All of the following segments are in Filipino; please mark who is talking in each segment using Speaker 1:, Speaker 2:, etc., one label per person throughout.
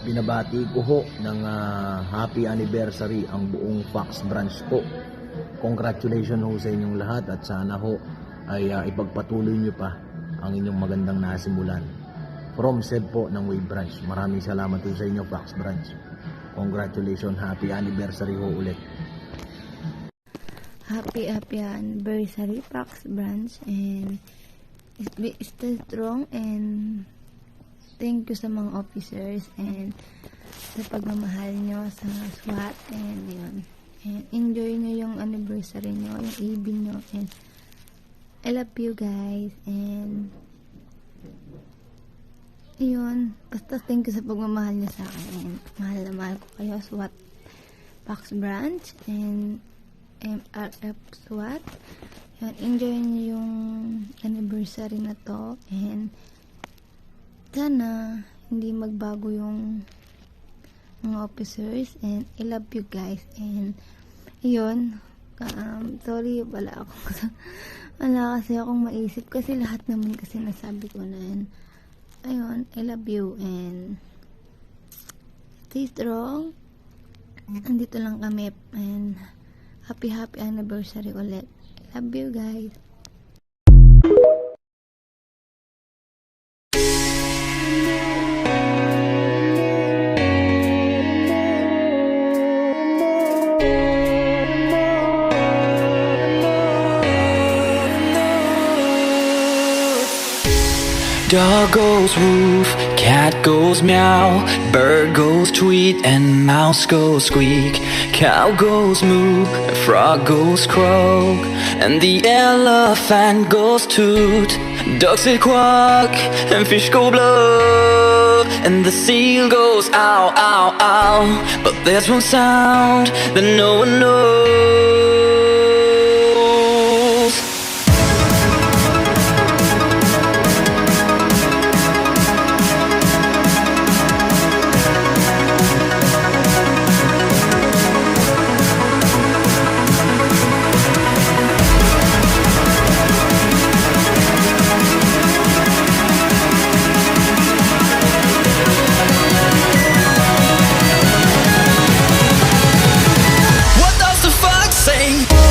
Speaker 1: Binabati ko ho ng happy anniversary ang buong Fox branch po. Congratulations ho sa inyong lahat at sana ho ay ipagpatuloy nyo pa ang inyong magandang nasimulan. From Seb po ng Wave Branch. Maraming salamat ho sa inyo Fox branch. Congratulations, happy anniversary ho ulit.
Speaker 2: Happy anniversary Fox branch, and stay strong, and thank you sa mga officers and sa pagmamahal nyo sa SWAT, and yun, and enjoy nyo yung anniversary nyo, yung EB nyo, and I love you guys, and yun, basta thank you sa pagmamahal nyo sa akin, and mahal na mahal ko kayo SWAT Fox branch and MRF SWAT. Yun, enjoy nyo yung anniversary na to, and sana hindi magbago yung mga officers, and I love you guys, and yun, sorry wala kasi akong maisip kasi lahat naman kasi nasabi ko na, and ayun, I love you and stay strong. Andito lang kami, and happy anniversary ulit. I love you guys.
Speaker 3: Dog goes woof, cat goes meow, bird goes tweet, and mouse goes squeak. Cow goes moo, frog goes croak, and the elephant goes toot. Ducks say quack, and fish go blub, and the seal goes ow, ow, ow. But there's one sound that no one knows. What does the fox say?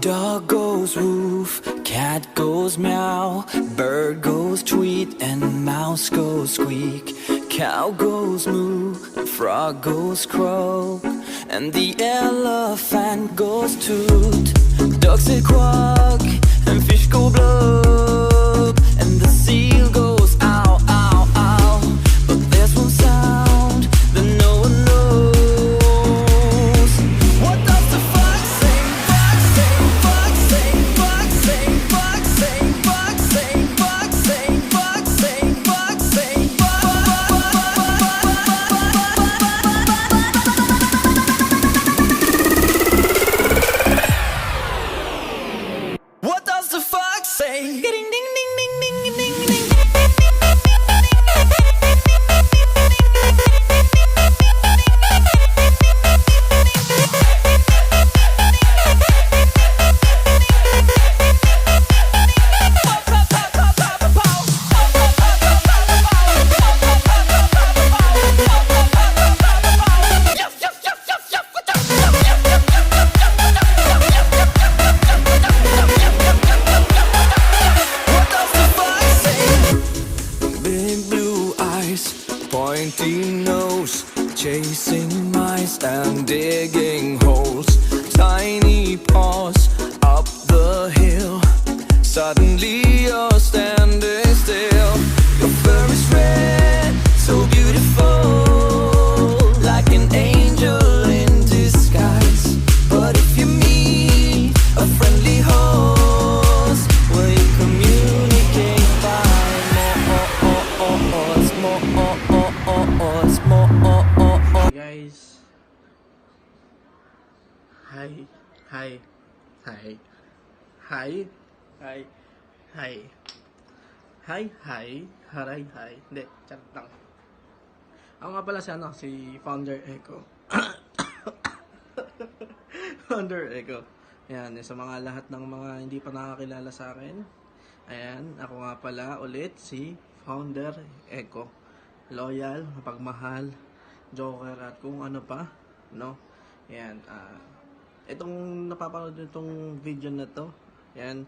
Speaker 3: Dog goes woof, cat goes meow, bird goes tweet, and mouse goes squeak. Cow goes moo, frog goes croak, and the elephant goes toot. Ducks say quack, and fish go blub, and the seal goes ow, ow, ow. But there's one sound that no one knows. What does the fox say? Fox say, fox say, fox say, fox say, fox say, fox say, fox say, fox say, What does the fox say? Ding ding ding ding ding ding ding. What does the fox say? Big blue eyes, pointy nose, chasing mice and digging holes. Tiny paws up the hill. Suddenly you're standing still. Your fur is red, so beautiful, like an angel in disguise. But if you meet a friendly host, will you communicate by
Speaker 4: Hey guys. Hi. Hi. Hi. Hi. Hi. Hi. Hi. Hi. Haray. Hi. Hindi, chat lang. Ako nga pala si Founder Echo. Founder Echo. Ayan, sa mga lahat ng mga hindi pa nakakilala sa akin. Ayan, ako nga pala ulit si Founder Echo. Loyal, mapagmahal, joker at kung ano pa, no? Ayan, itong napapanood nitong video na to, ayan,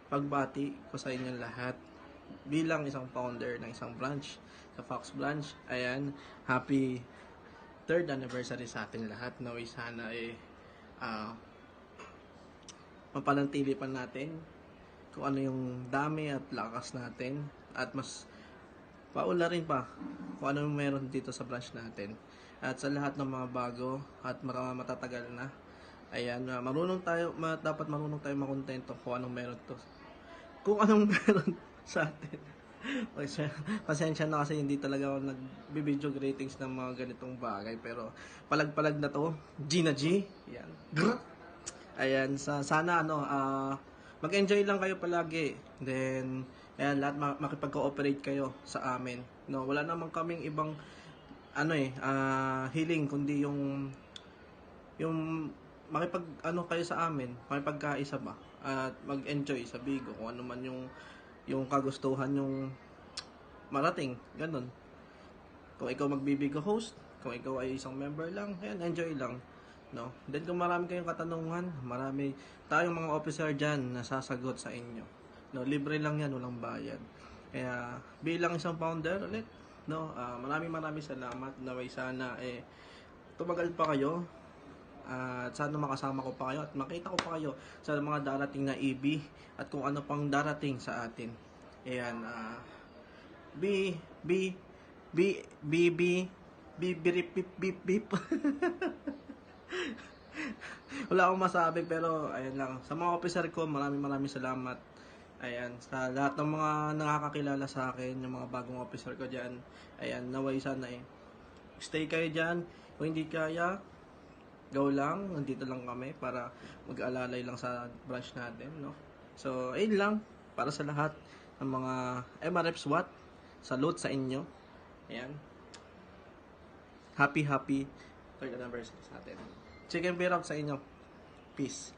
Speaker 4: pagbati ko sa inyo lahat bilang isang founder ng isang branch sa Fox Branch. Ayan, happy 3rd anniversary sa atin lahat. Naway sana mapanatili pa natin kung ano yung dami at lakas natin at mas paula rin pa kung ano yung meron dito sa branch natin. At sa lahat ng mga bago at matatagal na, ayan, dapat marunong tayo makontento kung anong meron to. Kung anong meron sa atin. Pasensya na kasi hindi talaga ako nag-video greetings ng mga ganitong bagay. Pero palag-palag na to. G na G. Ayan. Ayan, sana mag-enjoy lang kayo palagi. Then, ayan, lahat makipag-cooperate kayo sa amin. No, wala namang kaming ibang healing kundi yung kayo sa amin, makipagkaisa ba at mag-enjoy sa Bigo kung ano man yung kagustuhan yung marating, ganun. Kung ikaw magbibigo host, kung ikaw ay isang member lang, ayan, enjoy lang. No? Then kung marami kayong katanungan, marami tayong mga officer dyan na sasagot sa inyo. No, libre lang yan, walang bayad. Kaya bilang isang founder ulit, no, maraming salamat. Naway sana tumagal pa kayo. At sana makasama ko pa kayo at makita ko pa kayo sa mga darating na EB at kung ano pang darating sa atin. Ayan, beep. Wala akong masabi pero ayan lang. Sa mga officer ko, maraming salamat. Ayan, sa lahat ng mga nakakakilala sa akin, yung mga bagong officer ko dyan. Ayan, naway sana stay kayo dyan. Kung hindi kaya, go lang. Nandito lang kami para mag-aalalay lang sa branch natin, no? So, ayun lang. Para sa lahat ng mga MRF SWAT, salute sa inyo. Ayan. Happy 3rd anniversary sa atin. Chicken beer out sa inyo. Peace.